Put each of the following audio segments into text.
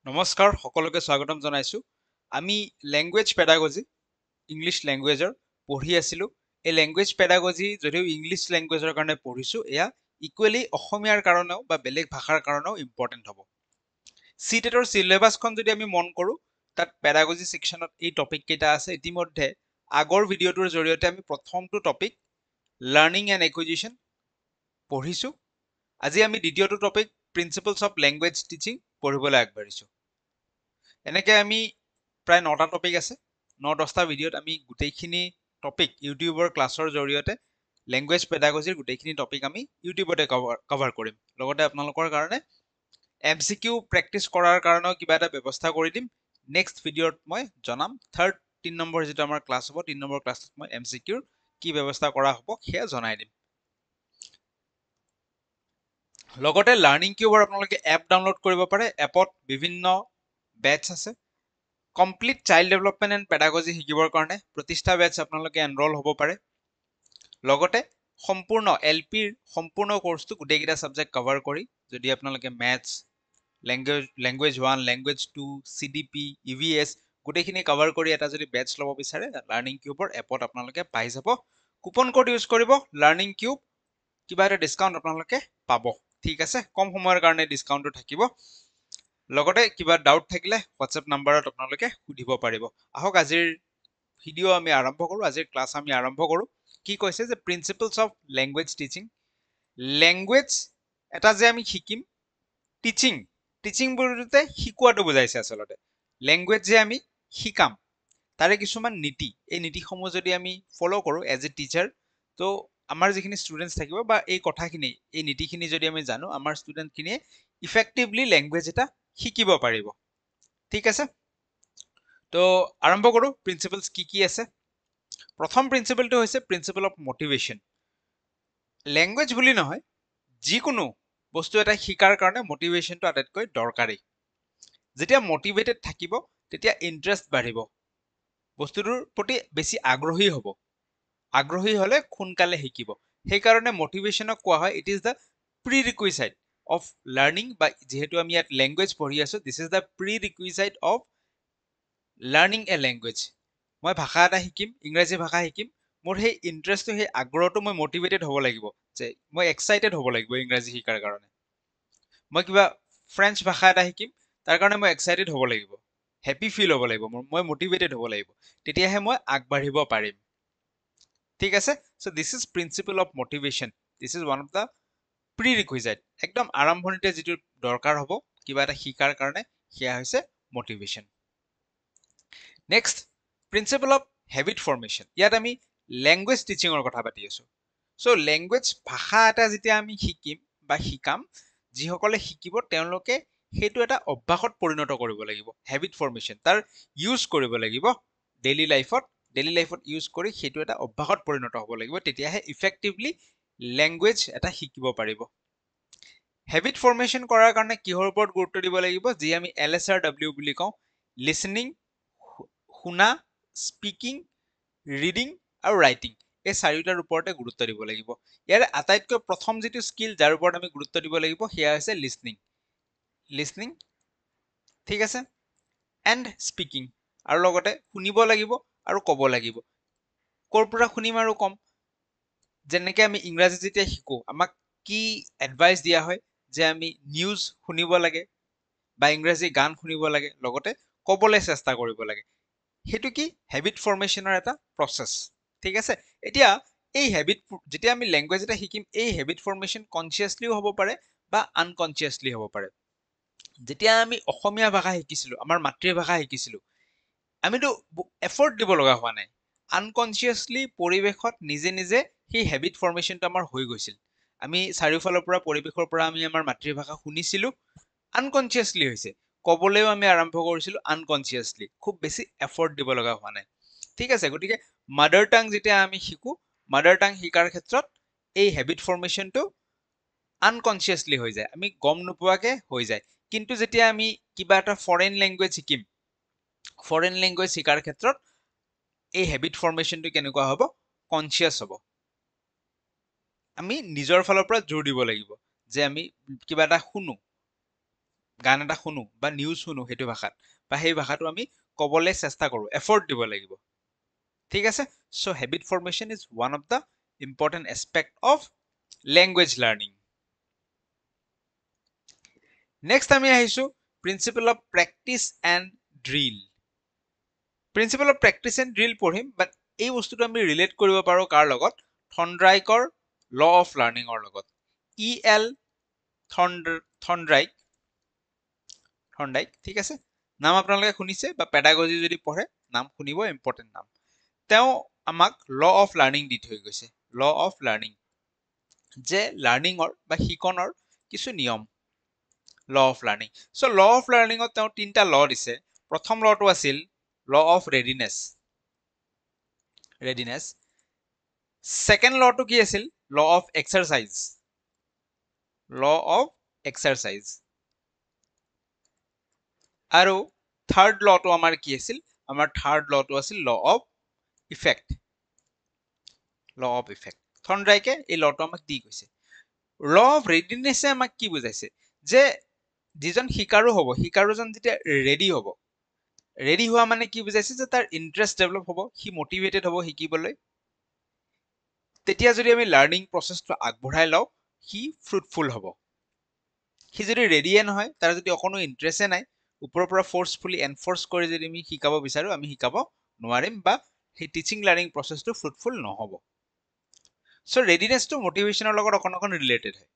নমস্কাৰ সকলোকে স্বাগতম জনাইছো আমি ল্যাঙ্গুৱেজ পেডাগজি ইংলিছ ল্যাঙ্গুৱেজৰ পঢ়ি আছিলো এই ল্যাঙ্গুৱেজ পেডাগজি যদিও ইংলিছ ল্যাঙ্গুৱেজৰ কাৰণে পঢ়িছো এয়া ইকুৱেলি অসমীয়াৰ কাৰণেও বা বেলেগ ভাষাৰ কাৰণেও ইম্পৰ্টেন্ট হ'ব সিটেটৰ সিলেবাসখন যদি আমি মন কৰো তাত পেডাগজি সেকশনত এই টপিক কেইটা আছে ইতিমধ্যে আগৰ ভিডিঅটোৰ জৰিয়তে আমি প্ৰথমটো টপিক লাৰ্নিং এণ্ড একুইজিশন পঢ়িছো আজি আমি দ্বিতীয়টো topic principles of language teaching পঢ়িবলৈ আগবাঢ়িছো এনেকে আমি প্ৰায় 9টা টপিক আছে 9-10টা ভিডিঅ'ত আমি গোটেইখিনি টপিক ইউটিউবৰ ক্লাছৰ জৰিয়তে ল্যাঙ্গুৱেজ পেডাগজিৰ গোটেইখিনি টপিক আমি ইউটিউবতে কভাৰ কৰিম লগতে আপোনালোকৰ কাৰণে এমসিকিউ প্ৰেক্টিছ কৰাৰ কাৰণেও কিবা এটা ব্যৱস্থা কৰি দিম নেক্সট ভিডিঅ'ত মই জনাম 3 নম্বৰ যেটো আমাৰ ক্লাছ হ'ব 3 নম্বৰ ক্লাছত মই এমসিকিউৰ কি ব্যৱস্থা কৰা হ'ব সেয়া জনাই দিম লগতে লাৰ্নিং কিউবৰ আপোনালোকে এপ ডাউনলোড কৰিব পাৰে এপত বিভিন্ন বেটছ আছে complete child development and pedagogy শিকিবৰ কাৰণে প্ৰতিষ্ঠা বেটছ আপোনালোকে এনৰোল হ'ব পাৰে লগতে সম্পূৰ্ণ এলপিৰ সম্পূৰ্ণ কোৰ্সটো গোটেইকেইটা সাবজেক্ট কভাৰ কৰি যদি আপোনালোকে maths language 1 language 2 CDP EVS গোটেইখিনি কভাৰ কৰি এটা যদি বেটছ ল'ব বিচাৰে লাৰ্নিং কিউবৰ এপত আপোনালোকে পাই যাব কুপন কোড ইউজ কৰিব লাৰ্নিং কিউব কিবা এটা ডিসকাউন্ট আপোনালোকে পাব ঠিক আছে কম সময়ৰ কাৰণে ডিসকাউন্টটো থাকিব লগতে কিবা ডাউট থাকিলে WhatsApp নম্বৰত আপোনালোকে সুধিব পাৰিব আহক আজিৰ ভিডিও আমি আৰম্ভ কৰো আজিৰ ক্লাছ আমি আৰম্ভ কৰো কি কৈছে যে principles of language teaching language এটা যে আমি শিকিম টিচিং বুলিতে শিকোৱাটো বুজাইছে আসলতে ল্যাঙ্গুৱেজ যে আমি শিকাম তাৰে কিছুমান নীতি এই নীতিসমূহ যদি আমি ফলো কৰো এজ এ টিচাৰ তো আমাৰ যিখিনি ষ্টুডেন্টস থাকিব বা এই কথাখিনি এই নীতিখিনি যদি আমি জানো আমাৰ ষ্টুডেন্টখিনিয়ে ইফেক্টিভলি ল্যাঙ্গুৱেজ এটা শিকিব পাৰিব ঠিক আছে তো আৰম্ভ কৰো প্ৰিন্সিপলস কি আছে প্ৰথম প্ৰিন্সিপলটো হৈছে প্ৰিন্সিপল অফ মোটিভেশন ল্যাঙ্গুৱেজ বুলি নহয় যিকোনো বস্তু এটা শিকাৰ কাৰণে মোটিভেশনটো আটাইতকৈ দৰকাৰী যেতিয়া মোটিভেটেড থাকিব তেতিয়া ইন্টাৰেষ্ট বাঢ়িব বস্তুটোৰ প্ৰতি বেছি আগ্ৰহী হ'ব আগ্ৰহী হলে সোনকালে শিকিব সেইকাৰণে মোটিভেশনক কোৱা হয় it is the prerequisite of learning বা যেহেতু আমি ইয়াত ল্যাঙ্গুৱেজ পঢ়ি আছো this is the prerequisite of learning a language মই ভাষা এটা শিকিম ইংৰাজী ভাষা শিকিম মোৰ সেই ইন্টাৰেষ্টটো সেই আগ্ৰহটো মই মোটিভেটেড হ'ব লাগিব যে মই এক্সাইটেড হ'ব লাগিব ইংৰাজী শিকাৰ কাৰণে মই কিবা ফ্ৰেঞ্চ ভাষা এটা শিকিম তাৰ কাৰণে মই এক্সাইটেড হ'ব লাগিব হ্যাপি ফিল হ'ব লাগিব মই মোটিভেটেড হ'ব লাগিব তেতিয়াহে মই আগবাঢ়িব পাৰিম ঠিক আছে so this is principle of motivation this is one of the prerequisite একদম আৰম্ভণিতে যেটো দৰকাৰ হ'ব কিবা এটা শিকাৰ কাৰণে সেয়া হৈছে motivation next principle of habit formation ইয়াত আমি ল্যাঙ্গুৱেজ টিচিংৰ কথা পাতি আছো সো ল্যাঙ্গুৱেজ ভাষা এটা যেতিয়া আমি শিকিম বা শিকাম যিসকলে শিকিব তেওঁলোকে সেইটো এটা অভ্যাসত পৰিণত কৰিব লাগিব হেবিট ফৰ্মেশন তাৰ ইউজ কৰিব লাগিব ডেইলি লাইফত ইউজ কৰি সেইটো এটা অভ্যাসত পৰিণত হ'ব লাগিব তেতিয়াহে ইফেক্টিভলি ল্যাঙ্গুৱেজ এটা শিকিব পাৰিব হেবিট ফৰ্মেশন কৰাৰ কাৰণে কিহৰ ওপৰত গুৰুত্ব দিব লাগিব যি আমি LSRW বুলি কওঁ লিসনিং শুনা স্পিকিং ৰিডিং আৰু ৰাইটিং এই চাৰিটাৰ ওপৰতে গুৰুত্ব দিব লাগিব ইয়াৰ আটাইতকৈ প্ৰথম যেটো স্কিল যাৰ ওপৰত আমি গুৰুত্ব দিব লাগিব সেয়া হৈছে লিসনিং ঠিক আছে এণ্ড স্পিকিং আৰু লগতে শুনিব লাগিব আৰু ক'ব লাগিব কৰ পৰা শুনিম আৰু কম যেনেকৈ আমি ইংৰাজী যেতিয়া শিকো আমাক কি এডভাইস দিয়া হয় যে আমি নিউজ শুনিব লাগে বা ইংৰাজী গান শুনিব লাগে লগতে ক'বলৈ চেষ্টা কৰিব লাগে হেতু কি হেবিট ফৰ্মেশনৰ এটা প্ৰসেস ঠিক আছে এতিয়া এই হেবিট যেতিয়া আমি ল্যাঙ্গুৱেজ এটা শিকিম এই হেবিট ফৰ্মেশন কনসিয়াসলিও হ'ব পাৰে বা আনকনসিয়াসলি হ'ব পাৰে যেতিয়া আমি অসমীয়া ভাষা শিকিছিলো আমাৰ মাতৃভাষা শিকিছিলো আমিতো এফৰ্ট দিব লগা হোৱা নাই আনকনসিয়াসলি পৰিবেশত নিজে নিজে সেই হেবিট ফৰ্মেশনটো আমাৰ হৈ গৈছিল আমি চাৰিওফালৰ পৰা পৰিবেশৰ পৰা আমি আমাৰ মাতৃভাষা শুনিছিলো আনকনসিয়াসলি হৈছে ক'বলৈও আমি আৰম্ভ কৰিছিলো আনকনসিয়াসলি খুব বেছি এফৰ্ট দিব লগা হোৱা নাই ঠিক আছে গতিকে মাদাৰ টাং যেতিয়া আমি শিকো মাদাৰ টাং শিকাৰ ক্ষেত্ৰত এই হেবিট ফৰ্মেশনটো আনকনসিয়াসলি হৈ যায় আমি গম নোপোৱাকে হৈ যায় কিন্তু যেতিয়া আমি কিবা এটা ফৰেন ল্যাঙ্গুৱেজ শিকিম ফৰেন ল্যাঙ্গুৱেজ শিকাৰ ক্ষেত্ৰত এই হেবিট ফৰ্মেশনটো কেনেকুৱা হ'ব কনসিয়াস হ'ব আমি নিজৰ ফালৰ পৰা জোৰ দিব লাগিব যে আমি কিবা এটা শুনো গান এটা শুনো বা নিউজ শুনো সেইটো ভাষাত বা সেই ভাষাটো আমি ক'বলৈ চেষ্টা কৰোঁ এফৰ্ট দিব লাগিব ঠিক আছে so habit formation is one of the important aspect of language learning next আমি আহিছোঁ principle of practice and drill principle of practice and drill পঢ়িম বাট এই বস্তুটো আমি ৰিলেট কৰিব পাৰোঁ কাৰ লগত থৰ্নডাইকৰ ল অফ লাৰ্ণিঙৰ লগত EL থৰ্নডাইক ঠিক আছে নাম আপোনালোকে শুনিছে বা পেডাগজি যদি পঢ়ে নাম শুনিব ইম্পৰ্টেণ্ট নাম তেওঁ আমাক ল অফ লাৰ্ণিং দি থৈ গৈছে ল অফ লাৰ্ণিং যে লাৰ্ণিঙৰ বা শিকনৰ কিছু নিয়ম law of learning so' law of লাৰ্ণিঙত তেওঁ তিনিটা ল দিছে প্ৰথম লটো আছিল ল অফ ৰেডিনেছ ছেকেণ্ড লটো কি আছিল ল অফ এক্সাৰচাইজ আৰু থাৰ্ড লটো আমাৰ কি আছিল আমাৰ থাৰ্ড লটো আছিল ল অফ ইফেক্ট থৰ্নডাইকে এই লটো আমাক দি গৈছে ল অফ ৰেডিনেছে আমাক কি বুজাইছে যে যিজন শিকাৰু হ'ব শিকাৰুজন যেতিয়া ৰেডি হ'ব ৰেডি হোৱা মানে কি বুজাইছে যে তাৰ ইণ্টাৰেষ্ট ডেভেলপ হ'ব সি মটিভেটেড হ'ব শিকিবলৈ তেতিয়া যদি আমি লাৰ্ণিং প্ৰচেছটো আগবঢ়াই লওঁ সি ফ্ৰুটফুল হ'ব সি যদি ৰেডিয়ে নহয় তাৰ যদি অকণো ইণ্টাৰেষ্টে নাই ওপৰৰ পৰা ফ'ৰ্চফুলি এনফৰ্চ কৰি যদি আমি শিকাব বিচাৰোঁ আমি শিকাব নোৱাৰিম বা সেই টিচিং লাৰ্ণিং প্ৰচেছটো ফ্ৰুটফুল নহ'ব চ' ৰেডিনেছটো মটিভেশ্যনৰ লগত অকণ ৰিলেটেড হয়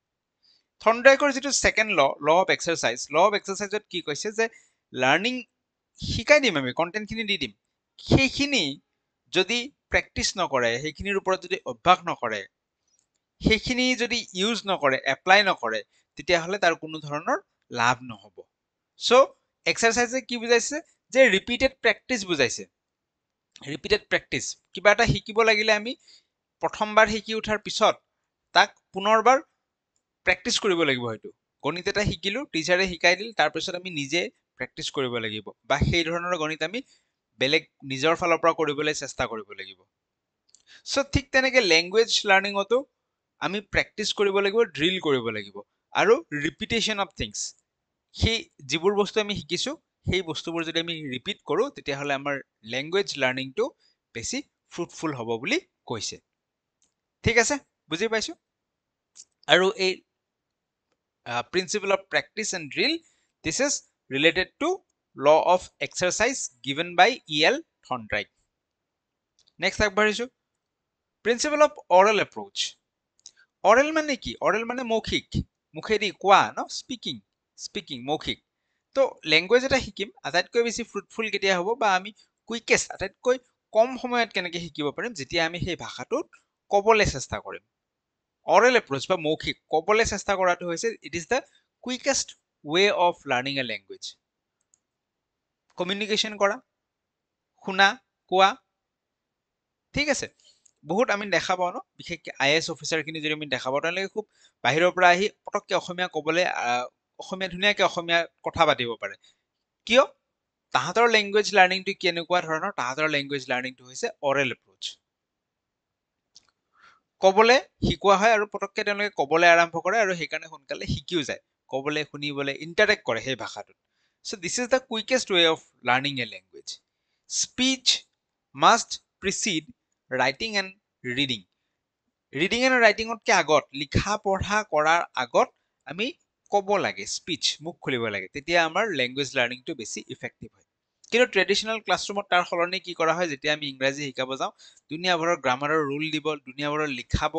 থৰ্নডাইকৰ যিটো ছেকেণ্ড ল অফ এক্সাৰচাইজত কি কৈছে যে লাৰ্ণিং শিকাই দিম আমি কণ্টেণ্টখিনি দি দিম সেইখিনি যদি প্ৰেক্টিচ নকৰে সেইখিনিৰ ওপৰত যদি অভ্যাস নকৰে সেইখিনি যদি ইউজ নকৰে এপ্লাই নকৰে তেতিয়াহ'লে তাৰ কোনো ধৰণৰ লাভ নহ'ব চ' এক্সাৰচাইজে কি বুজাইছে যে ৰিপিটেড প্ৰেক্টিচ বুজাইছে ৰিপিটেড প্ৰেক্টিচ কিবা এটা শিকিব লাগিলে আমি প্ৰথমবাৰ শিকি উঠাৰ পিছত তাক পুনৰবাৰ প্ৰেক্টিচ কৰিব লাগিব হয়তো গণিত এটা শিকিলো টিচাৰে শিকাই দিল তাৰপিছত আমি নিজে প্ৰেক্টিচ কৰিব লাগিব বা সেই ধৰণৰ গণিত আমি বেলেগ নিজৰ ফালৰ পৰা কৰিবলৈ চেষ্টা কৰিব লাগিব চ' ঠিক তেনেকে লেংগুৱেজ লাৰ্ণিঙতো আমি প্ৰেক্টিচ কৰিব লাগিব ড্ৰিল কৰিব লাগিব আৰু ৰিপিটেশ্যন অফ থিংছ সেই যিবোৰ বস্তু আমি শিকিছোঁ সেই বস্তুবোৰ যদি আমি ৰিপিট কৰোঁ তেতিয়াহ'লে আমাৰ লেংগুৱেজ লাৰ্ণিংটো বেছি ফ্ৰুটফুল হ'ব বুলি কৈছে ঠিক আছে বুজি পাইছোঁ আৰু এই principle of practice and drill this is related to law of exercise given by EL Thorndike next আগবাঢ়িছোঁ principle of oral approach oral মানে কি অৰেল মানে মৌখিক মুখেদি কোৱা ন স্পিকিং মৌখিক তো লেংগুৱেজ এটা শিকিম আটাইতকৈ বেছি ফ্ৰুটফুল কেতিয়া হ'ব বা আমি কুইকেষ্ট আটাইতকৈ কম সময়ত কেনেকৈ শিকিব পাৰিম যেতিয়া আমি সেই ভাষাটোত ক'বলৈ চেষ্টা কৰিম অৰেল এপ্ৰ'চ বা মৌখিক ক'বলৈ চেষ্টা কৰাটো হৈছে it is the quickest way of learning a language communication কৰা শুনা কোৱা ঠিক আছে বহুত আমি দেখা পাওঁ ন বিশেষকৈ IAS অফিচাৰখিনি যদি আমি দেখা পাওঁ তেওঁলোকে খুব বাহিৰৰ পৰা আহি পটককৈ অসমীয়া ক'বলৈ ধুনীয়াকৈ অসমীয়া কথা পাতিব পাৰে কিয় তাহাঁতৰ লেংগুৱেজ লাৰ্ণিংটো কেনেকুৱা ধৰণৰ তাহাঁতৰ লেংগুৱেজ লাৰ্ণিংটো হৈছে অৰেল এপ্ৰ'চ ক'বলৈ শিকোৱা হয় আৰু পটককৈ তেওঁলোকে ক'বলৈ আৰম্ভ কৰে আৰু সেইকাৰণে সোনকালে শিকিও যায় ক'বলৈ শুনিবলৈ ইণ্টাৰেক্ট কৰে সেই ভাষাটোত so' this is the quickest way of learning a language speech must precede writing and reading and ৰাইটিঙতকৈ আগত লিখা পঢ়া কৰাৰ আগত আমি ক'ব লাগে স্পীচ মুখ খুলিব লাগে তেতিয়া আমাৰ লেংগুৱেজ লাৰ্ণিংটো বেছি ইফেক্টিভ হয় কিন্তু ট্ৰেডিশ্যনেল ক্লাছৰুমত তাৰ সলনি কি কৰা হয় যেতিয়া আমি ইংৰাজী শিকাব যাওঁ দুনিয়াভৰৰ গ্ৰামাৰৰ ৰুল দিব দুনিয়াভৰৰ লিখাব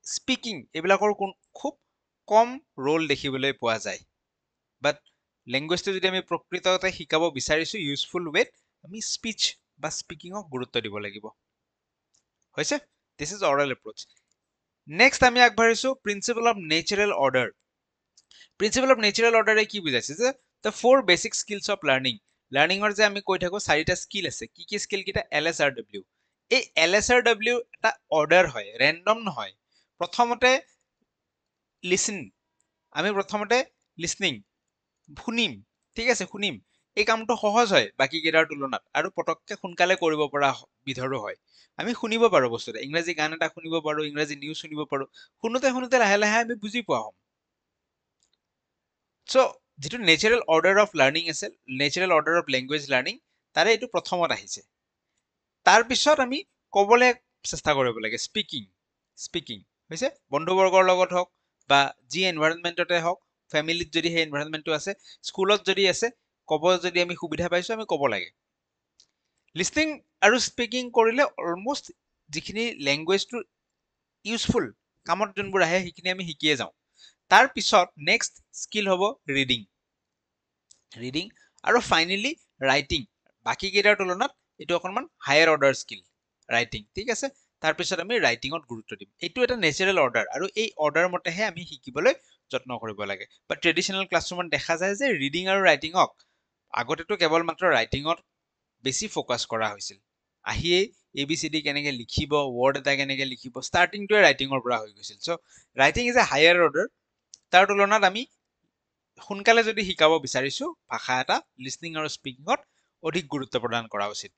স্পিকিং এইবিলাকৰ খুব কম ৰোল দেখিবলৈ পোৱা যায় বাট লেংগুৱেজটো যদি আমি প্ৰকৃততে শিকাব বিচাৰিছোঁ ইউজফুল ৱেত আমি স্পীচ বা স্পিকিঙক গুৰুত্ব দিব লাগিব হৈছে this is oral approach next আমি আগবাঢ়িছোঁ প্ৰিন্সিপল অফ নেচাৰেল অৰ্ডাৰে কি বুজাইছে যে দ্য 4 বেচিক স্কিলছ অফ লাৰ্ণিঙৰ যে আমি কৈ থাকোঁ 4টা স্কিল আছে কি স্কিলকেইটা LSRW এই LSRW এটা অৰ্ডাৰ হয় ৰেণ্ডম নহয় প্ৰথমতে লিছনিং শুনিম ঠিক আছে শুনিম এই কামটো সহজ হয় বাকী কেইটাৰ তুলনাত আৰু পটককৈ সোনকালে কৰিব পৰা বিধৰো হয় আমি শুনিব পাৰোঁ বস্তুটো ইংৰাজী গান এটা শুনিব পাৰোঁ ইংৰাজী নিউজ শুনিব পাৰোঁ শুনোতে লাহে লাহে আমি বুজি পোৱা হ'ম সো যেটো নেচাৰেল অৰ্ডাৰ অফ লাৰ্নিং আছে, natural order of language learning, তাৰে এইটো প্ৰথমত আহিছে। তাৰ পিছত আমি ক'বলৈ চেষ্টা কৰিব লাগে স্পিকিং। স্পিকিং হৈছে বন্ধুবৰ্গৰ লগত হওক বা যি এনভাইৰনমেণ্টতে হওক, ফেমিলিত যদি সেই এনভাইৰনমেণ্টটো আছে, স্কুলত যদি আছে, ক'ব যদি আমি সুবিধা পাইছো আমি ক'ব লাগে। লিসনিং আৰু স্পিকিং কৰিলে অলমোষ্ট যিখিনি লেংগুৱেজটো ইউজফুল কামত যোনবোৰ আহে সেইখিনি আমি শিকিয়ে যাওঁ। তাৰ পিছত নেক্সট স্কিল হ'ব ৰিডিং। ৰিডিং আৰু ফাইনেলি ৰাইটিং। বাকী কেইটাৰ তুলনাত এইটো অকণমান হায়াৰ অৰ্ডাৰ স্কিল ৰাইটিং, ঠিক আছে। তাৰপিছত আমি ৰাইটিঙত গুৰুত্ব দিম। এইটো এটা নেচাৰেল অৰ্ডাৰ আৰু এই অৰ্ডাৰ মতেহে আমি শিকিবলৈ যত্ন কৰিব লাগে। বা ট্ৰেডিশ্যনেল ক্লাছৰুমত দেখা যায় যে ৰিডিং আৰু ৰাইটিঙক আগতেতো কেৱল মাত্ৰ ৰাইটিঙত বেছি ফ'কাছ কৰা হৈছিল। আহিয়েই ABCD কেনেকৈ লিখিব, ৱৰ্ড এটা কেনেকৈ লিখিব, ষ্টাৰ্টিংটোৱে ৰাইটিঙৰ পৰা হৈ গৈছিল। So' writing is a higher order. তাৰ তুলনাত আমি সোনকালে যদি শিকাব বিচাৰিছো ভাষা এটা, লিসনিং আৰু স্পিকিঙত অধিক গুৰুত্ব প্ৰদান কৰা উচিত।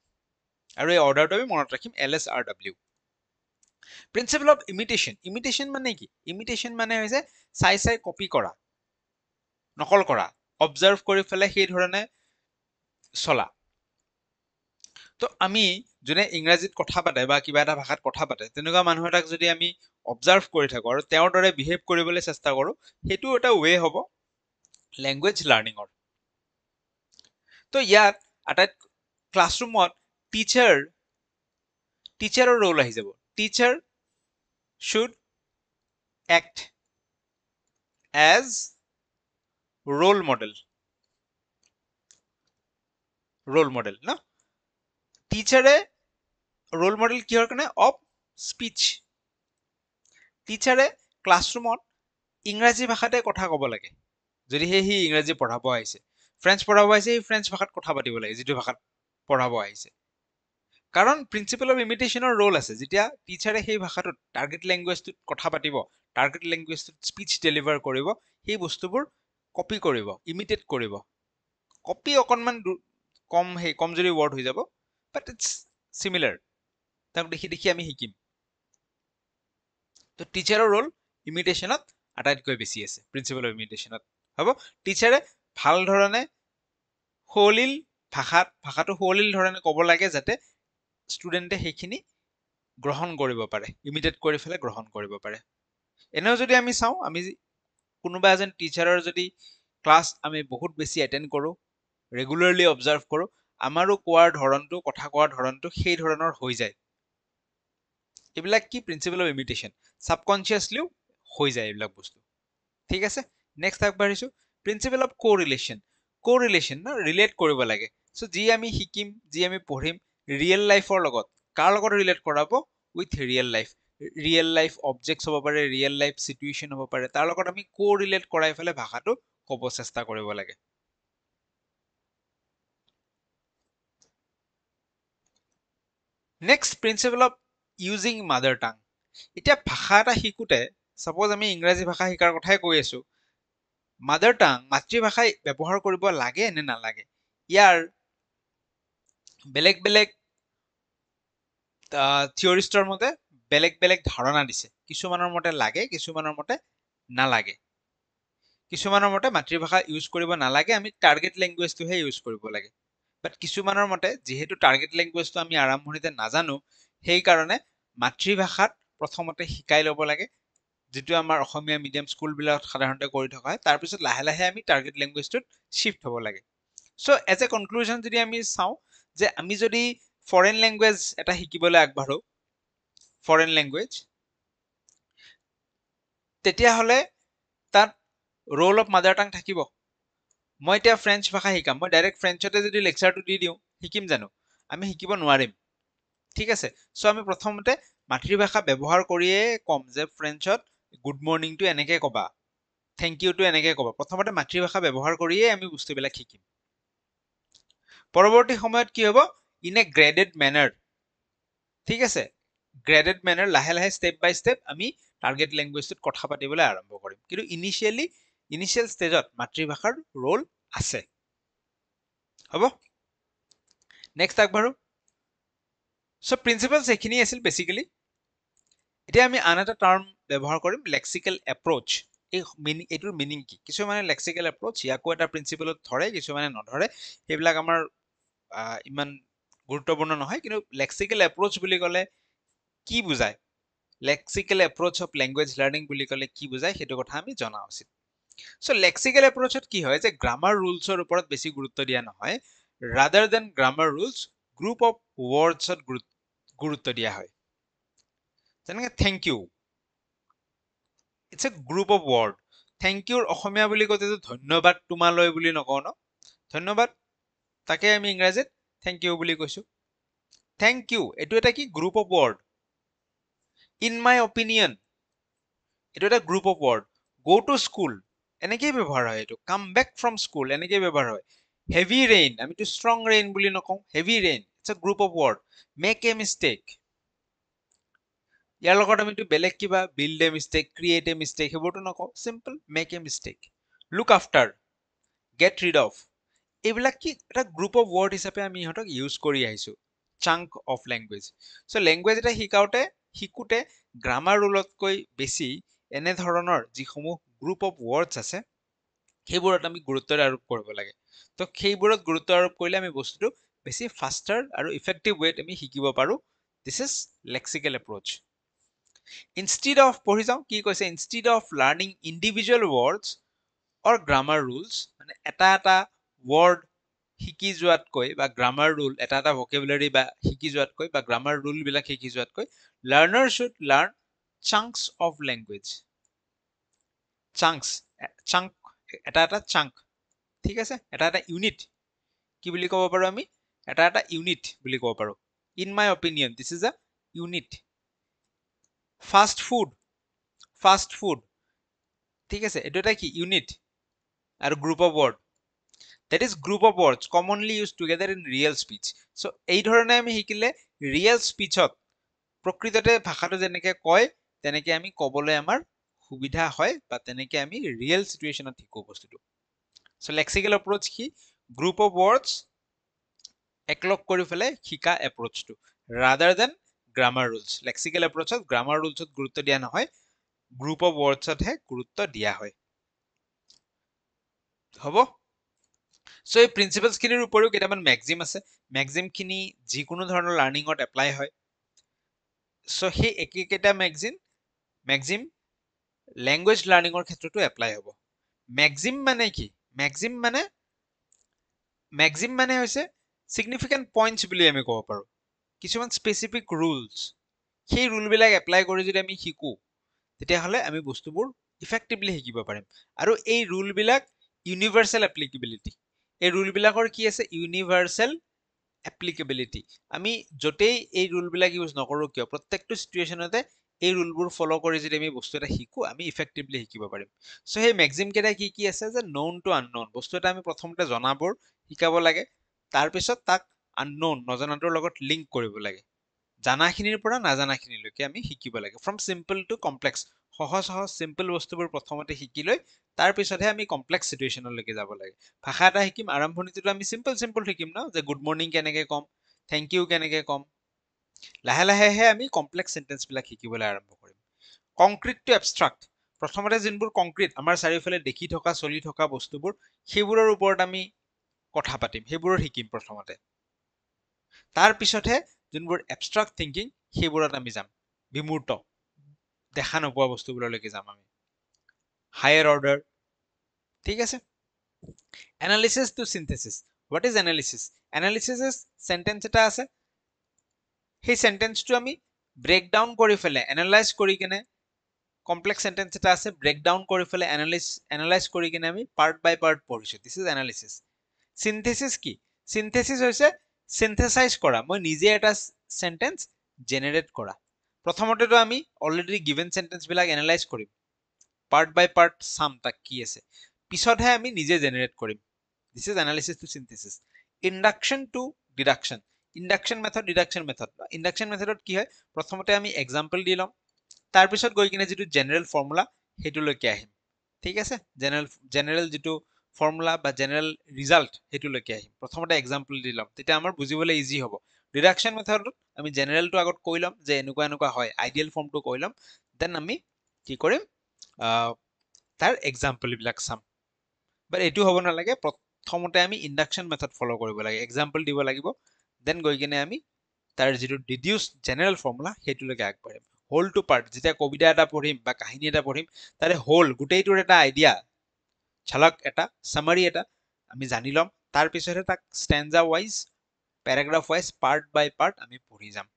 আৰু এই অৰ্ডাৰটো আমি মনত ৰাখিম LSRW। Principle of imitation. Imitation মানে কি? ইমিটেশ্যন মানে হৈছে চাই চাই কপি কৰা, নকল কৰা, অবজাৰ্ভ কৰি পেলাই সেই ধৰণে চলা। তো আমি যোনে ইংৰাজীত কথা পাতে বা কিবা এটা ভাষাত কথা পাতে, তেনেকুৱা মানুহ এটাক যদি আমি অবজাৰ্ভ কৰি থাকো আৰু তেওঁৰ দৰে বিহেভ কৰিবলৈ চেষ্টা কৰো, সেইটো এটা ৱে হ'ব লেংগুৱেজ লাৰ্নিঙৰ। তো ইয়াত আটাইত ক্লাছৰুমত টিচাৰৰ ৰোল আহি যাব। Teacher should act as role model. Role model ন? টিচাৰে ৰোল মডেল কিহৰ কাৰণে? Of speech. টিচাৰে ক্লাছৰুমত ইংৰাজী ভাষাতে কথা ক'ব লাগে। যদিহে সি ইংৰাজী পঢ়াব আহিছে, ফ্ৰেঞ্চ পঢ়াব আহিছে, সি ফ্ৰেঞ্চ ভাষাত কথা পাতিব লাগে যিটো ভাষাত পঢ়াব আহিছে। কাৰণ প্ৰিন্সিপল অফ ইমিটেশ্যনৰ ৰোল আছে। যেতিয়া টিচাৰে সেই ভাষাটোত টাৰ্গেট লেংগুৱেজটোত কথা পাতিব, টাৰ্গেট লেংগুৱেজটোত স্পিচ ডেলিভাৰ কৰিব, সেই বস্তুবোৰ কপি কৰিব, ইমিটেট কৰিব। কপি অকণমান কম যদি ৱৰ্ড হৈ যাব, বাট ইটছ চিমিলাৰ। তাক দেখি দেখি আমি শিকিম। তো টিচাৰৰ ৰোল ইমিটেশ্যনত আটাইতকৈ বেছি আছে প্ৰিন্সিপল অফ ইমিটেশ্যনত। হ'ব, টিচাৰে ভাল ধৰণে সুৱলীল ভাষাটো সুৱলীল ধৰণে ক'ব লাগে যাতে ষ্টুডেণ্টে সেইখিনি গ্ৰহণ কৰিব পাৰে, ইমিটেট কৰি পেলাই গ্ৰহণ কৰিব পাৰে। এনেও যদি আমি চাওঁ, আমি কোনোবা এজন টিচাৰৰ যদি ক্লাছ আমি বহুত বেছি এটেণ্ড কৰোঁ, ৰেগুলাৰলি অবজাৰ্ভ কৰোঁ, আমাৰো কোৱাৰ ধৰণটো, কথা কোৱাৰ ধৰণটো সেই ধৰণৰ হৈ যায়। এইবিলাক কি? Principle of imitation. ছাবকনচিয়াছলিও হৈ যায় এইবিলাক বস্তু, ঠিক আছে। নেক্সট আগবাঢ়িছো, প্ৰিন্সিপল অফ কোৰিলেশ্যন। কোৰিলেশ্যন ন, ৰিলেট কৰিব লাগে। চ' যি আমি শিকিম, যি আমি পঢ়িম, ৰিয়েল লাইফৰ লগত কাৰ লগত ৰিলেট কৰাব? With real life. Real life objects হ'ব পাৰে, ৰিয়েল লাইফ চিটুৱেশ্যন হ'ব পাৰে, তাৰ লগত আমি কোৰিলেট কৰাই পেলাই ভাষাটো ক'ব চেষ্টা কৰিব লাগে। Next principle of using mother টাং। এতিয়া ভাষা এটা শিকোতে, ছাপ'জ আমি ইংৰাজী ভাষা শিকাৰ কথাই কৈ আছো, মাদাৰ টাং, মাতৃভাষাই ব্যৱহাৰ কৰিব লাগে নে নালাগে? ইয়াৰ বেলেগ বেলেগ থিয়ৰিষ্টৰ মতে বেলেগ বেলেগ ধাৰণা দিছে। কিছুমানৰ মতে লাগে, কিছুমানৰ মতে নালাগে। কিছুমানৰ মতে মাতৃভাষা ইউজ কৰিব নালাগে, আমি টাৰ্গেট লেংগুৱেজটোহে ইউজ কৰিব লাগে। বাট কিছুমানৰ মতে যিহেতু টাৰ্গেট লেংগুৱেজটো আমি আৰম্ভণিতে নাজানো, সেইকাৰণে মাতৃভাষাত প্ৰথমতে শিকাই ল'ব লাগে, যিটো আমাৰ অসমীয়া মিডিয়াম স্কুলবিলাকত সাধাৰণতে কৰি থকা হয়। তাৰপিছত লাহে লাহে আমি টাৰ্গেট লেংগুৱেজটোত শ্বিফ্ট হ'ব লাগে। চ' এজ এ কনক্লুজন যদি আমি চাওঁ, যে আমি যদি ফৰেন লেংগুৱেজ এটা শিকিবলৈ আগবাঢ়ো, ফৰেন লেংগুৱেজ, তেতিয়াহ'লে তাত ৰোল অফ মাদাৰ টাং থাকিব। মই এতিয়া ফ্ৰেঞ্চ ভাষা শিকাম, মই ডাইৰেক্ট ফ্ৰেঞ্চতে যদি লেকচাৰটো দি দিওঁ, শিকিম জানো? আমি শিকিব নোৱাৰিম, ঠিক আছে। চ' আমি প্ৰথমতে মাতৃভাষা ব্যৱহাৰ কৰিয়ে ক'ম যে ফ্ৰেঞ্চত গুড মৰ্ণিংটো এনেকে ক'বা, থেংক ইউটো এনেকে ক'বা। প্ৰথমতে মাতৃভাষা ব্যৱহাৰ কৰিয়ে আমি বস্তুবিলাক শিকিম। পৰৱৰ্তী সময়ত কি হ'ব? ইন এ গ্ৰেডেড মেনাৰ, ঠিক আছে। গ্ৰেডেড মেনাৰ, লাহে লাহে ষ্টেপ বাই ষ্টেপ আমি টাৰ্গেট লেংগুৱেজটোত কথা পাতিবলৈ আৰম্ভ কৰিম। কিন্তু ইনিচিয়েল ষ্টেজত মাতৃভাষাৰ ৰোল আছে। হ'ব, নেক্সট আগবাঢ়ো। চ' প্ৰিন্সিপালছ এইখিনি আছিল বেচিকেলি। এতিয়া আমি আন এটা টাৰ্ম ব্যৱহাৰ কৰিম, লেক্সিকেল এপ্ৰ'চ। এইটোৰ মিনিং কি কিছুমানে লেক্সিকেল এপ্ৰোচ ইয়াকো এটা প্ৰিন্সিপলত ধৰে কিছুমানে নধৰে সেইবিলাক আমাৰ ইমান গুৰুত্বপূৰ্ণ নহয় কিন্তু লেক্সিকেল এপ্ৰোচ বুলি ক'লে কি বুজায় লেক্সিকেল এপ্ৰোচ অফ লেংগুৱেজ লাৰ্নিং বুলি ক'লে কি বুজায় সেইটো কথা আমি জনা উচিত সো লেক্সিকেল এপ্ৰোচত কি হয় যে গ্ৰামাৰ ৰুলছৰ ওপৰত বেছি গুৰুত্ব দিয়া নহয় rather than grammar rules group of ৱৰ্ডছত গুৰুত্ব দিয়া হয় যেনেকৈ thank you it's a group of word thank ইউৰ অসমীয়া বুলি কওঁতেতো ধন্যবাদ তোমালৈ বুলি নকওঁ ন ধন্যবাদ তাকে আমি ইংৰাজীত থেংক ইউ বুলি কৈছো থেংক ইউ এইটো এটা কি group of word in my opinion এইটো এটা group of word go to school এনেকেই ব্যৱহাৰ হয় এইটো কাম বেক ফ্ৰম স্কুল এনেকেই ব্যৱহাৰ হয় হেভি ৰেইন আমিতো ষ্ট্ৰং ৰেইন বুলি নকওঁ heavy rain it's a group of word make a mistake ইয়াৰ লগত আমিতো বেলেগ কিবা build a mistake create a mistake সেইবোৰতো নকওঁ simple make a mistake look after get rid of এইবিলাক কি এটা গ্ৰুপ অফ ৱৰ্ড হিচাপে আমি ইহঁতক ইউজ কৰি আহিছো চাংক অফ লেংগুৱেজ চ' লেংগুৱেজ এটা শিকোতে গ্ৰামাৰ ৰুলতকৈ বেছি এনেধৰণৰ যিসমূহ গ্ৰুপ অফ ৱৰ্ডছ আছে সেইবোৰত আমি গুৰুত্ব আৰোপ কৰিব লাগে তো সেইবোৰত গুৰুত্ব আৰোপ কৰিলে আমি বস্তুটো বেছি ফাষ্টাৰ আৰু ইফেক্টিভ ৱেত আমি শিকিব পাৰো this is lexical approach instead of পঢ়ি যাওঁ কি কৈছে instead of learning individual words or grammar rules মানে এটা ৱৰ্ড শিকি যোৱাতকৈ বা গ্ৰামাৰ ৰুল এটা ভকেবুলাৰী বা শিকি যোৱাতকৈ বা গ্ৰামাৰ ৰুল বিলাক শিকি যোৱাতকৈ learner should learn chunks of language chunks chunk এটা চাংক ঠিক আছে এটা ইউনিট কি বুলি ক'ব পাৰো আমি এটা ইউনিট বুলি ক'ব পাৰো in my opinion this is a unit fast food ঠিক আছে এইটো এটা কি ইউনিট আৰু group of word that is group of words commonly used together in real speech so এই ধৰণে আমি শিকিলে ৰিয়েল স্পিচত প্ৰকৃততে ভাষাটো যেনেকে কয় তেনেকে আমি ক'বলৈ আমাৰ সুবিধা হয় বা তেনেকে আমি ৰিয়েল সিচুৱেচনত শিকো বস্তুটো so lexical approach কি group of words একলগ কৰি ফেলে শিকা এপ্ৰোচটো rather than grammar rules lexical approachত grammar rulesত গুৰুত্ব দিয়া নহয় group of wordsতহে গুৰুত্ব দিয়া হয় হ'ব সো এই প্ৰিন্সিপলছ খিনিৰ উপৰিও কেইটামান মেক্সিম আছে মেক্সিম খিনি যিকোনো ধৰণৰ লাৰ্নিঙত এপ্লাই হয় সো সেই একেকেইটা মেক্সিম লেংগুৱেজ লাৰ্নিঙৰ ক্ষেত্ৰতো এপ্লাই হ'ব মেক্সিম মানে কি মেক্সিম মানে হৈছে সিগনিফিকেন্ট পইণ্টছ বুলি আমি ক'ব পাৰো কিছুমান স্পেচিফিক ৰুলছ সেই ৰুলবিলাক এপ্লাই কৰি যদি আমি শিকো তেতিয়াহ'লে আমি বস্তুবোৰ ইফেক্টিভলি শিকিব পাৰিম আৰু এই ৰুলবিলাক ইউনিভাৰ্চেল এপ্লিকেবিলিটি এই ৰুলবিলাকৰ কি আছে ইউনিভাৰ্চেল এপ্লিকেবিলিটি আমি য'তেই এই ৰুলবিলাক ইউজ নকৰো কিয় প্ৰত্যেকটো সিচুৱেচনতে এই ৰুলবোৰ ফলো কৰি যদি আমি বস্তু এটা শিকো আমি ইফেক্টিভলি শিকিব পাৰিম সো সেই মেক্সিম কেইটা কি আছে যে নন টু আননন বস্তু এটা আমি প্ৰথমতে জনাবোৰ শিকাব লাগে তাৰ পিছত তাক আননন নজনাটোৰ লগত লিংক কৰিব লাগে জানাখিনিৰ পৰা নাজানাখিনিলৈকে আমি শিকিব লাগে ফ্ৰম চিম্পল টু কমপ্লেক্স সহজ চিম্পল বস্তুবোৰ প্ৰথমতে শিকি লৈ তাৰ পিছতহে আমি কমপ্লেক্স সিচুৱেচনলৈকে যাব লাগে ভাষা এটা শিকিম আৰম্ভণিটো আমি চিম্পল শিকিম ন যে গুড মৰ্নিং কেনেকে কম থেংক ইউ কেনেকে কম লাহে লাহেহে আমি কমপ্লেক্স সেন্টেন্সবিলাক শিকিবলৈ আৰম্ভ কৰিম কংক্ৰিট টু এবষ্ট্ৰাক্ট প্ৰথমতে যোনবোৰ কংক্ৰিট আমাৰ চাৰিওফালে দেখি থকা চলি থকা বস্তুবোৰ সেইবোৰৰ ওপৰত আমি কথা পাতিম সেইবোৰৰ শিকিম প্ৰথমতে তাৰ পিছতহে যোনবোৰ এবষ্ট্ৰাক্ট থিংকিং সেইবোৰত আমি যাম বিমূৰ্ত দেখা নোপোৱা বস্তুবোৰলৈকে যাম আমি হায়াৰ অৰ্ডাৰ ঠিক আছে analysis to synthesis what is analysis is sentence এটা আছে সেই সেন্টেন্সটো আমি ব্ৰেক ডাউন কৰি ফেলে এনালাইজ কৰি কিনে কমপ্লেক্স সেন্টেন্স এটা আছে ব্ৰেক ডাউন কৰি ফেলে এনালাইজ কৰি কিনে আমি পাৰ্ট বাই পাৰ্ট পঢ়িছো দিস ইজ এনালিসিস সিনথেসিস কি সিনথেসিস হৈছে সিনথেসাইজ কৰা মই নিজে এটা সেন্টেন্স জেনাৰেট কৰা প্ৰথমতেতো আমি অলৰেডি গিভেন সেন্টেন্স বিলাক এনালাইজ কৰিম পাৰ্ট বাই পাৰ্ট চাম তাক কি আছে পিছতহে আমি নিজে জেনাৰেট কৰিম this is analysis to synthesis induction to deduction induction method deduction method induction মেথডত কি হয় প্ৰথমতে আমি এক্সাম্পল দি লম তাৰ পিছত গৈ কিনে যেটো জেনাৰেল ফৰ্মুলা হেতুলৈকে আহিম ঠিক আছে জেনাৰেল যেটো ফৰ্মুলা বা জেনাৰেল ৰিজাল্ট হেতুলৈকে আহিম প্ৰথমতে এক্সাম্পল দি লম তেতিয়া আমাৰ বুজিবলৈ ইজি হ'ব ডিডাকশন মেথডত আমি জেনাৰেলটো আগত কৈ লম যে এনেকুৱা হয় আইডিয়েল ফৰ্মটো কৈ লম দেন আমি কি কৰিম তাৰ এক্সাম্পল বিলাক চাম বাট এইটো হ'ব নালাগে প্ৰথমতে আমি ইন্ডাকশন মেথড ফলো কৰিব লাগে এক্সাম্পল দিব লাগিব দেন গৈ কিনে আমি তাৰ যিটো ডিডিউস জেনাৰেল ফৰ্মুলা সেইটোলৈকে আগবাঢ়িম হোল টু পাৰ্ট যেতিয়া কবিতা এটা পঢ়িম বা কাহিনী এটা পঢ়িম তাৰে হোল গোটেইটোৰ এটা আইডিয়া ঝলক এটা সামাৰি এটা আমি জানি লম তাৰ পিছতে তাক স্ট্যান্জা wise প্যাৰাগ্ৰাফ wise part by part আমি পঢ়ি যাম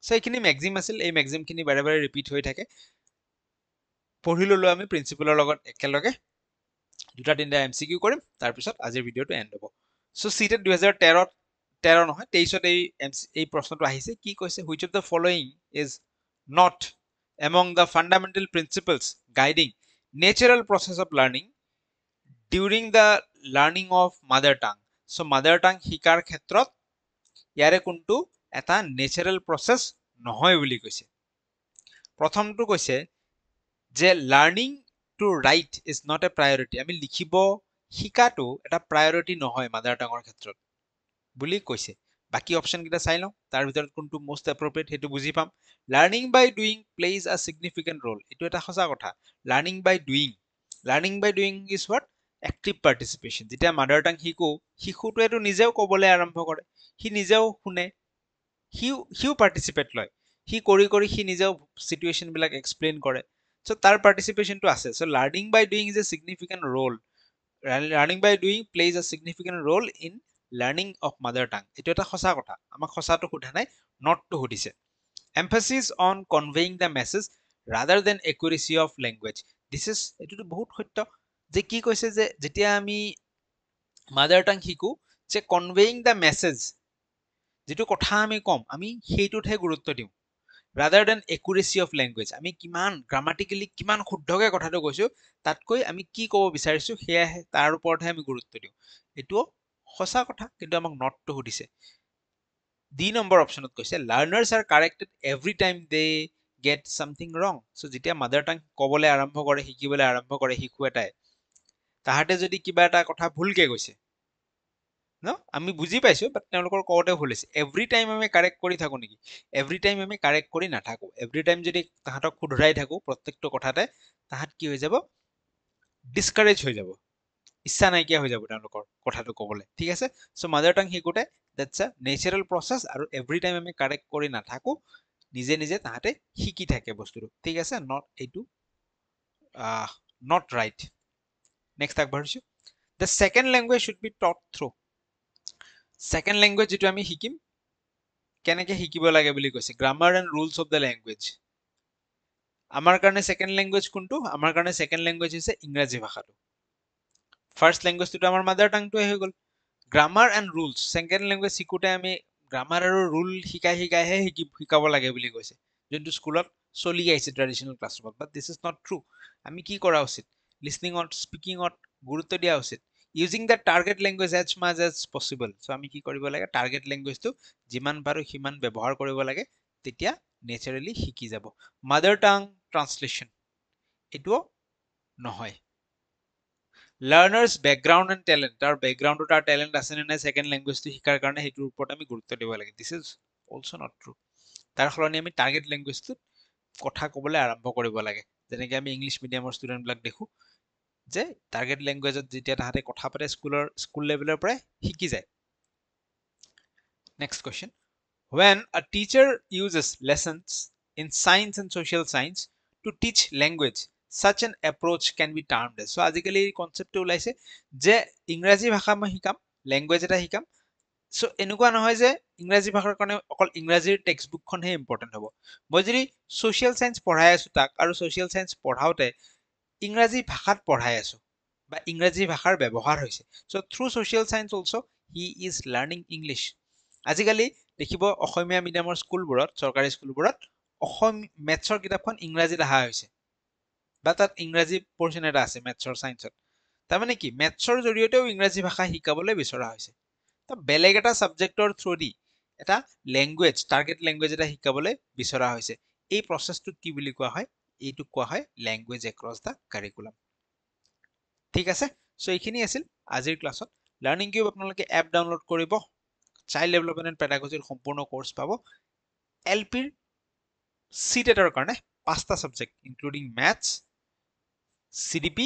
সো এইখিনি ম্যাক্সিম আছিল এই ম্যাক্সিম খিনি বাৰে বাৰে ৰিপিট হৈ থাকে পঢ়ি ললো আমি প্ৰিন্সিপালৰ লগত একেলগে দুটা তিনটা এমসিকিউ কৰিম তাৰ পিছত আজিৰ ভিডিওটো এন্ড হ'ব সো সিটেট 2013 নহয় 23ত এই প্ৰশ্নটো আহিছে কি কৈছে which of the following is not among the fundamental principles guiding natural process of learning during the learning of mother tongue so mother tongue শিকাৰ ক্ষেত্ৰত ইয়াৰে কোনটো এটা নেচাৰেল প্ৰসেস নহয় বুলি কৈছে প্ৰথমটো কৈছে যে learning to write is not a priority আমি লিখিব শিকাটো এটা প্ৰায়োৰিটি নহয় মাদাৰ টাঙৰ ক্ষেত্ৰত বুলি কৈছে বাকি অপশন কিটা চাই লওঁ তাৰ ভিতৰত কোনটো মোস্ট এপ্ৰোপ্ৰিয়েট হেতু বুজি পাম learning by doing plays a significant role এটো এটা সঁচা কথা learning by doing is what active participation যেতিয়া মাদাৰ টাং শিশুটোৱেটো নিজেও ক'বলৈ আৰম্ভ কৰে সি নিজেও শুনে হিউ পাৰ্টিসিপেট লয় সি কৰি সি নিজেও সিচুৱেশন বিলাক এক্সপ্লেইন কৰে সো তাৰ পাৰ্টিসিপেশনটো আছে so learning by doing is a significant role learning by doing plays a significant role in learning of mother tongue এটো এটা সঁচা কথা আমাক সঁচাটো সোধা নাই নটটো সুধিছে emphasis on conveying the message rather than accuracy of language this is এটো বহুত সত্য যে কি কৈছে যে যেতিয়া আমি মাদাৰ টাং শিকো যে conveying the message যেটো কথা আমি কম আমি সেইটোতহে গুৰুত্ব দিওঁ rather than accuracy of language আমি কিমান গ্ৰামাটিক্যালি কিমান শুদ্ধকে কথাটো কৈছো তাতকৈ আমি কি ক'ব বিচাৰিছো হেয়া তাৰ ওপৰতহে আমি গুৰুত্ব দিওঁ এটো সঁচা কথা কিন্তু আমাক নটটো সুধিছে ডি নম্বৰ অপশনত কৈছে learners are corrected every time they get something wrong so যেতিয়া মাদাৰ টাং ক'বলৈ আৰম্ভ কৰে শিকিবলৈ আৰম্ভ কৰে শিশু এটাই তাহাতে যদি কিবা এটা কথা ভুলকে কৈছে ন আমি বুজি পাইছো বাট তেওঁলোকৰ কওঁতে ভুল হৈছে এভৰি টাইম আমি কাৰেক্ট কৰি থাকো নেকি এভৰি টাইম আমি কাৰেক্ট কৰি নাথাকো এভৰি টাইম যদি তাহাতক শুধৰাই থাকো প্ৰত্যেকটো কথাতে তাহাত কি হৈ যাব ডিসকাৰেজ হৈ যাব ইচ্ছা নাইকিয়া হৈ যাব তেওঁলোকৰ কথাটো ক'বলৈ ঠিক আছে সো মাদাৰ টাং শিকোতে দ্যাটস আ নেচাৰেল প্ৰসেস আৰু এভৰি টাইম আমি কাৰেক্ট কৰি নাথাকো নিজে নিজে তাহাতে শিকি থাকে বস্তুটো ঠিক আছে নট এইটো নট ৰাইট নেক্সট আগবাঢ়িছো the second language should be taught through second language যেটো আমি শিকিম কেনেকে শিকিব লাগে বুলি কৈছে grammar and rules of the language আমাৰ কাৰণে সেকেন্ড ল্যাঙ্গুৱেজ কোনটো আমাৰ কাৰণে সেকেন্ড ল্যাঙ্গুৱেজ হৈছে ইংৰাজী ভাষাটো ফাৰ্স্ট ল্যাঙ্গুৱেজটো আমাৰ মাদাৰ টাংটোৱে হৈ গ'ল grammar and rules second language শিকোতে আমি গ্ৰামাৰ আৰু ৰুল শিকাইহে শিকাব লাগে বুলি কৈছে যোনটো স্কুলত চলি আহিছে ট্ৰেডিশনেল ক্লাছৰুমত but this is not true আমি কি কৰা উচিত লিসনিংত স্পিকিংত গুৰুত্ব দিয়া উচিত using the target language as much as possible so আমি কি কৰিব লাগে টাৰ্গেট ল্যাঙ্গুৱেজটো যিমান পাৰো সিমান ব্যৱহাৰ কৰিব লাগে তেতিয়া নেচাৰেলি শিকি যাব মাদাৰ টাং ট্ৰান্সলেশন এটো নহয় লাৰ্নাৰ্স ব্যাকগ্ৰাউন্ড এণ্ড টেলেন্ট তাৰ ব্যাকগ্ৰাউন্ডত তাৰ টেলেন্ট আছে নে নাই সেকেন্ড ল্যাঙ্গুৱেজটো শিকাৰ কাৰণে হেতুৰ ওপৰত আমি গুৰুত্ব দিব লাগে this is also not true তাৰ সলনি আমি টাৰ্গেট ল্যাঙ্গুৱেজটো কথা ক'বলৈ আৰম্ভ কৰিব লাগে যেনেকৈ আমি ইংলিশ মিডিয়ামৰ ষ্টুডেন্ট বিলাক দেখো যে টাৰ্গেট ল্যাঙ্গুৱেজত যেতিয়া তাহাতে কথা পাতে স্কুল লেভেলৰ পৰা শিকি যায় next question when a teacher uses lessons in science and social science to teach language such an approach can be termed as so আজিকালি এই কনসেপ্টটো ওলাইছে যে ইংৰাজী ভাষা মই শিকাম ল্যাঙ্গুৱেজ এটা শিকাম সো এনেকুৱা নহয় যে ইংৰাজী ভাষাৰ কাৰণে অকল ইংৰাজীৰ টেক্সট বুকখনহে ইম্পৰ্টেন্ট হ'ব মই যদি সোশ্যাল সায়েন্স পঢ়াই আছো তাক আৰু সোশ্যাল সায়েন্স পঢ়াওতে ইংৰাজী ভাষাত পঢ়াই আছো বা ইংৰাজী ভাষাৰ ব্যৱহাৰ হৈছে so through social science also he is learning English আজিকালি দেখিব অসমীয়া মিডিয়ামৰ স্কুলবোৰত চৰকাৰী স্কুলবোৰত অসম মেথছৰ কিতাপখন ইংৰাজীত আহা হৈছে বা তাত ইংৰাজী পৰ্চন এটা আছে মেথছৰ সায়েন্সত তাৰমানে কি মেথছৰ জৰিয়তেও ইংৰাজী ভাষা শিকাবলৈ বিচৰা হৈছে তো বেলেগ এটা সাবজেক্টৰ থ্ৰুদি এটা ল্যাঙ্গুৱেজ টাৰ্গেট ল্যাঙ্গুৱেজ এটা শিকাবলৈ বিচৰা হৈছে এই প্ৰসেসটো কি বুলি কোৱা হয় এইটো কোৱা হয় ল্যাঙ্গুৱেজ এক্ৰছ দা কাৰিকুলাম ঠিক আছে সো এইখিনি আছিল আজিৰ ক্লাছত লাৰ্নিং কিউব আপোনালোকে এপ ডাউনলোড কৰিব চাইল্ড ডেভেলপমেন্ট এণ্ড পেডাগজিৰ সম্পূৰ্ণ কোৰ্স পাব এলপিৰ সিটেটৰ কাৰণে 5টা subject including maths CDP,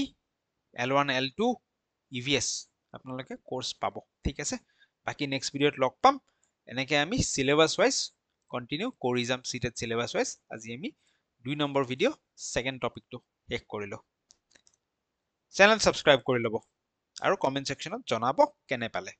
L1, L2, EVS আপোনালোকে কোৰ্স পাব ঠিক আছে বাকি নেক্সট ভিডিঅ'ত লগ পাম এনেকৈ আমি সিলেবাস ওয়াইজ কন্টিনিউ কৰি যাম সিটেট সিলেবাস ওয়াইজ আজি আমি 2 নম্বৰ ভিডিঅ' সেকেন্ড টপিকটো শেষ কৰিলো চেনেল সাবস্ক্ৰাইব কৰি ল'ব আৰু কমেন্ট সেকশনত জনাব কেনে পালে